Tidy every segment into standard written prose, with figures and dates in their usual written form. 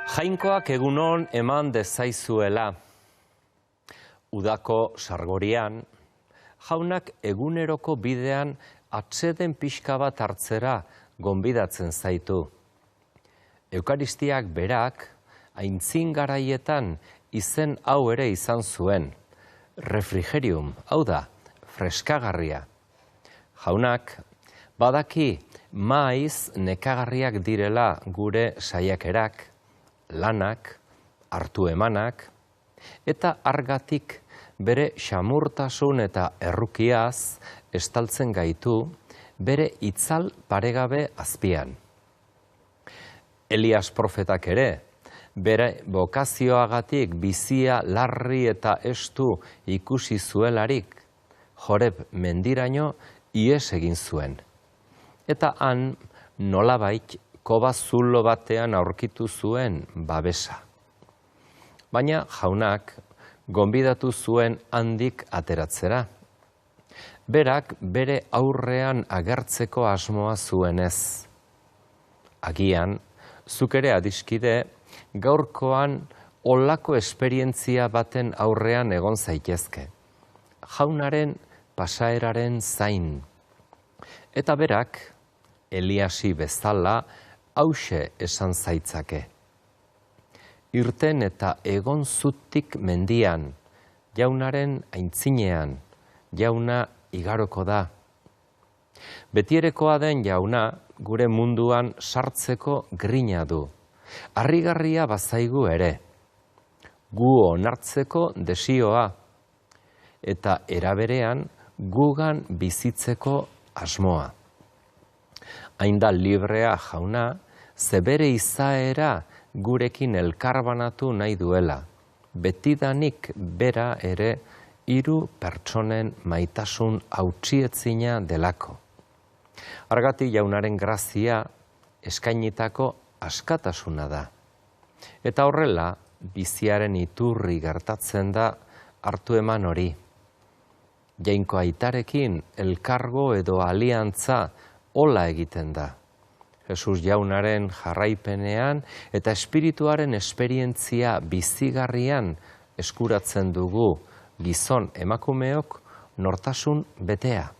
Jainkoak egunon eman dezaizuela. Udako sargorian, jaunak eguneroko bidean atseden pixka bat hartzera gonbidatzen zaitu. Eukaristiak berak, aintzin garaietan izen hau ere izan zuen. Refrigerium, hau da, freskagarria. Jaunak, badaki maiz nekagarriak direla gure saiakerak, lanak, hartu emanak, eta argatik bere xamurtasun eta errukiaz estaltzen gaitu bere itzal paregabe azpian. Elias profetak ere, bere bokazioagatik bizia larri eta estu ikusi zuelarik, Joreb mendiraino ihes egin zuen. Eta han nolabait koba zulo batean aurkitu zuen babesa. Baina jaunak gonbidatu zuen handik ateratzera. Berak bere aurrean agertzeko asmoa zuenez. Agian, zuk ere adiskide, gaurkoan olako esperientzia baten aurrean egon zaitezke. Jaunaren pasaeraren zain. Eta berak, Eliasi bezala, hauxe esan zaitzake. Irten eta egon zutik mendian, jaunaren aintzinean, jauna igaroko da. Betierekoa den jauna, gure munduan sartzeko grina du. Harrigarria bazaigu ere. Gu onartzeko desioa. Eta eraberean, gugan bizitzeko asmoa. Hainda librea jauna, zebere izaera gurekin elkarbanatu nahi duela. Betidanik bera ere hiru pertsonen maitasun hautsietzina delako. Argati jaunaren grazia eskainitako askatasuna da. Eta horrela, biziaren iturri gertatzen da hartu eman hori. Jainko aitarekin elkargo edo aliantza hola egiten da. Jesus jaunaren jarraipenean eta espirituaren esperientzia bizigarrian eskuratzen dugu gizon emakumeok nortasun betea.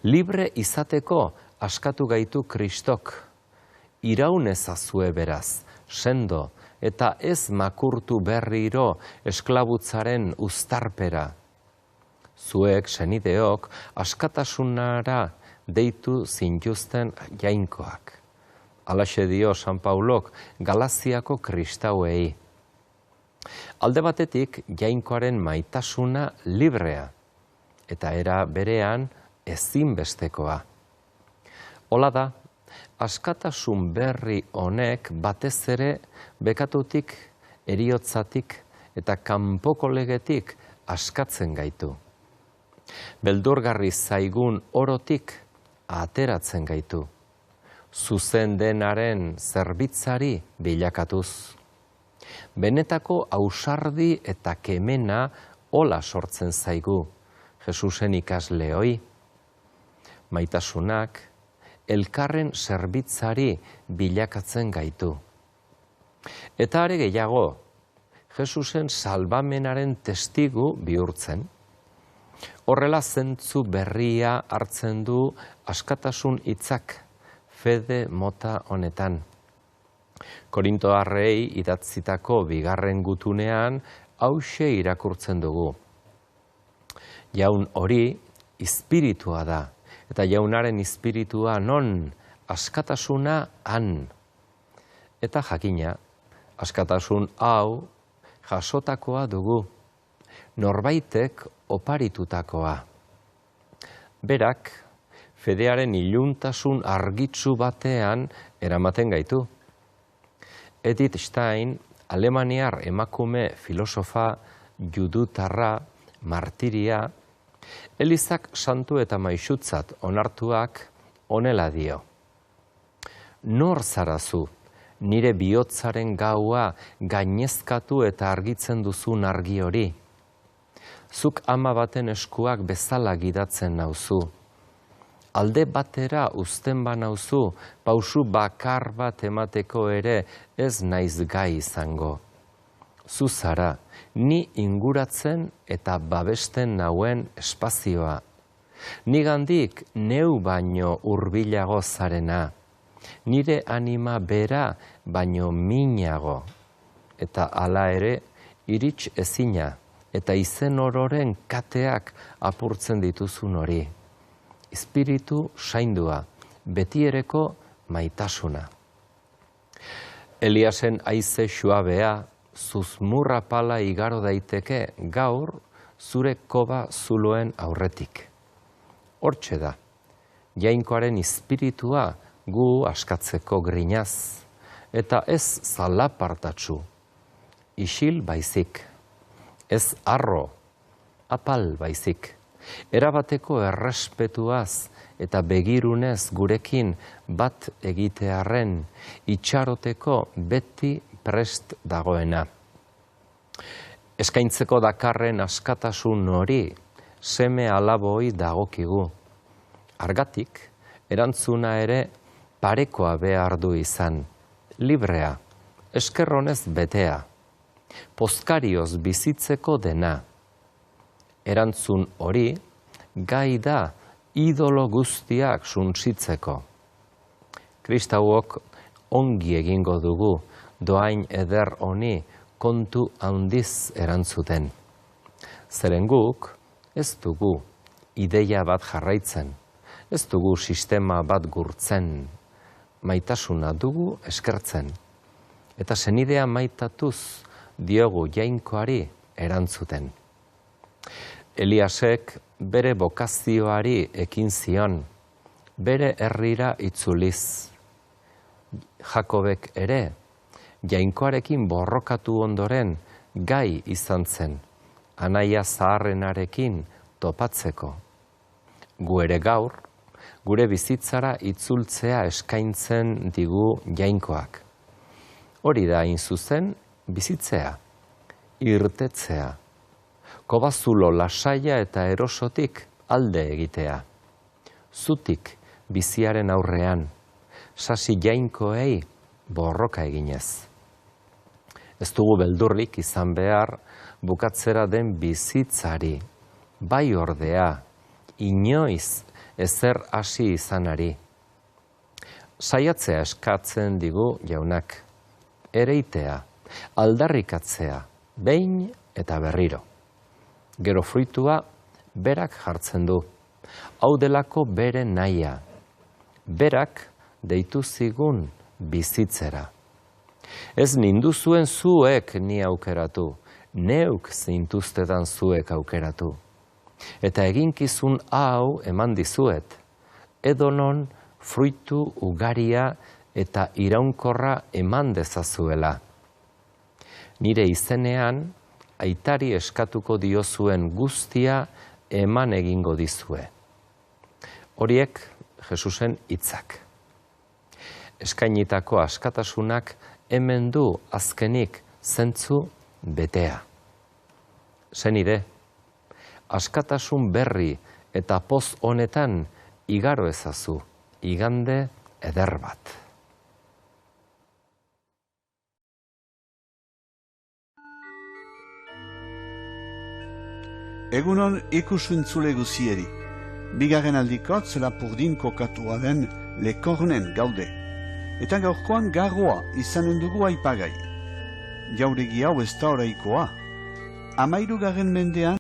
Libre izateko askatu gaitu Kristok. Iraun ezazue beraz, sendo eta ez makurtu berriro esklabutzaren uztarpera. Zuek senideok askatasunara deitu zintuzten jainkoak. Halaxe dio San Paulok Galaziako kristauei. Alde batetik jainkoaren maitasuna librea, eta era berean ezinbestekoa. Hola da, askatasun berri honek batez ere bekatutik, heriotzatik eta kanpoko legetik askatzen gaitu. Beldurgarri zaigun orotik ateratzen gaitu, zuzen denaren zerbitzari bilakatuz. Benetako ausardi eta kemena hola sortzen zaigu, Jesusen ikasleoi. Maitasunak elkarren zerbitzari bilakatzen gaitu. Eta are gehiago, Jesusen salbamenaren testigu bihurtzen. Horrela zentzu berria hartzen du askatasun hitzak fede mota honetan. Korintoarrei idatzitako bigarren gutunean hauxe irakurtzen dugu. Jaun hori izpiritua da, eta jaunaren izpiritua non, askatasuna han. Eta jakina, askatasun hau jasotakoa dugu. Norbaitek oparitutakoa. Berak, fedearen iluntasun argitsu batean eramaten gaitu. Edith Stein, alemaniar emakume filosofa, judutarra, martiria, Elizak santu eta maisutzat onartuak honela dio. Nor zarazu, nire bihotzaren gaua gainezkatu eta argitzen duzun argi hori? Zuk ama baten eskuak bezala gidatzen nauzu. alde batera uzten banauzu, pausu bakar bat emateko ere ez naiz gai izango. Zu zara, ni inguratzen eta babesten nauen espazioa. Nigandik neu baino hurbilago zarena, nire anima bera baino minago, eta hala ere irits ezina eta izen ororen kateak apurtzen dituzun hori. Espiritu saindua, betiereko maitasuna. Eliasen haize suabea, zuzmurra pala igaro daiteke gaur zure koba zuloen aurretik. Hortxe da, jainkoaren espiritua gu askatzeko grinaz, eta ez zalapartatsu, isil baizik, ez arro, apal baizik, erabateko errespetuaz eta begirunez gurekin bat egitearren itxaroteko beti prest dagoena. Eskaintzeko dakarren askatasun hori seme alaboi dagokigu. Argatik, erantzuna ere parekoa behar du izan, librea, eskerronez betea, pozkarioz bizitzeko dena. Erantzun hori, gai da idolo guztiak suntsitzeko. Kristauok ongi egingo dugu doain eder honi kontu handiz erantzuten. Zeren guk ez dugu ideia bat jarraitzen, ez dugu sistema bat gurtzen, maitasuna dugu eskertzen. Eta senidea maitatuz diogu jainkoari erantzuten. Eliasek bere bokazioari ekin zion, bere herrira itzuliz. Jakobek ere, jainkoarekin borrokatu ondoren gai izan zen, anaia zaharrenarekin topatzeko. Gu ere gaur, gure bizitzara itzultzea eskaintzen digu jainkoak. Hori da hain zuzen bizitzea, irtetzea, kobazulo lasaia eta erosotik alde egitea. Zutik biziaren aurrean, sasi jainkoei borroka eginez. Ez dugu beldurrik izan behar bukatzera den bizitzari, bai ordea, inoiz ezer hasi izanari. Saiatzea eskatzen digu jaunak, ereitea, aldarrikatzea, behin eta berriro. Gero fruitua berak jartzen du, hau delako bere nahia, berak deitu zigun bizitzera. Ez ninduzuen zuek ni aukeratu, neuk zintuztetan zuek aukeratu. Eta eginkizun hau eman dizuet, edonon fruitu ugaria eta iraunkorra eman dezazuela. Nire izenean, aitari eskatuko diozuen guztia eman egingo dizue. Horiek Jesusen hitzak. Eskainitako askatasunak hemen du azkenik zentzu betea. Senide, askatasun berri eta poz honetan igaro ezazu, igande eder bat. Egunon ikusuntzule guzieri. Bigarren aldiko Lapurdin kokatua den Lekornen gaude. Eta gaurkoan garroa izanen dugu aipagai. Jauregi hau ez da oraikoa. 13. mendean